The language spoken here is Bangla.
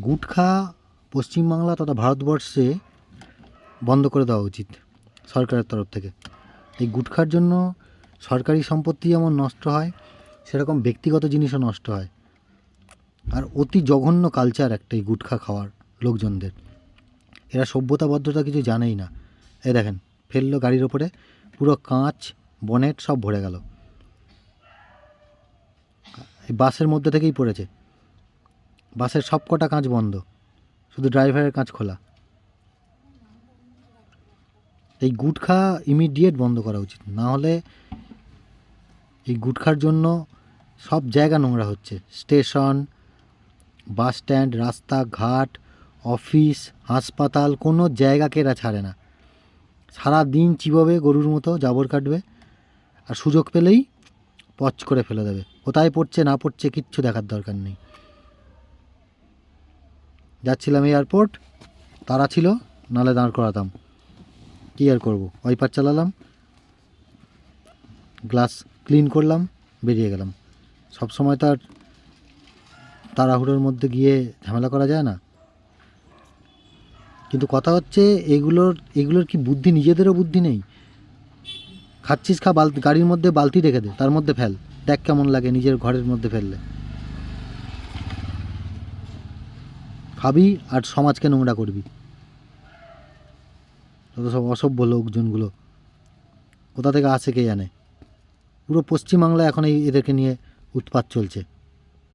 গুটখা পশ্চিমবাংলা তথা ভারতবর্ষে বন্ধ করে দেওয়া উচিত সরকারের তরফ থেকে। এই গুটখার জন্য সরকারি সম্পত্তি যেমন নষ্ট হয়, সেরকম ব্যক্তিগত জিনিসও নষ্ট হয়। আর অতি জঘন্য কালচার একটা এই গুটখা খাওয়ার লোকজনদের। এরা সভ্যতা ভদ্রতা কিছু জানেই না। এই দেখেন, ফেললো গাড়ির ওপরে, পুরো কাঁচ বনেট সব ভরে গেল। এই বাসের মধ্যে থেকেই পড়েছে। বাসের সব কটা কাঁচ বন্ধ, শুধু ড্রাইভারের কাঁচ খোলা। এই গুটখা ইমিডিয়েট বন্ধ করা উচিত, না হলে এই গুটখার জন্য সব জায়গা নোংরা হচ্ছে। স্টেশন, বাস স্ট্যান্ড, রাস্তাঘাট, অফিস, হাসপাতাল, কোনো জায়গাকে এরা ছাড়ে না। সারা দিন চিবোবে গরুর মতো, জাবর কাটবে, আর সুযোগ পেলেই পচ করে ফেলে দেবে। কোথায় পড়ছে না পড়ছে কিচ্ছু দেখার দরকার নেই। যাচ্ছিলাম এয়ারপোর্ট, তারা ছিল, নালে দাঁড় করাতাম। কী আর করবো, ওয়াইপার চালালাম, গ্লাস ক্লিন করলাম, বেরিয়ে গেলাম। সব সময় তো আর তাড়াহুড়োর মধ্যে গিয়ে ঝামেলা করা যায় না। কিন্তু কথা হচ্ছে এগুলোর কি বুদ্ধি, নিজেদেরও বুদ্ধি নেই। খাচ্ছিস খা, বালতি গাড়ির মধ্যে বালতি রেখে দে, তার মধ্যে ফেল, দেখ কেমন লাগে নিজের ঘরের মধ্যে ফেললে। খাবি আর সমাজকে নোংরা করবি। যত সব অসভ্য লোকজনগুলো কোথা থেকে আসে কে জানে। পুরো পশ্চিমবাংলায় এখন এদেরকে নিয়ে উৎপাত চলছে।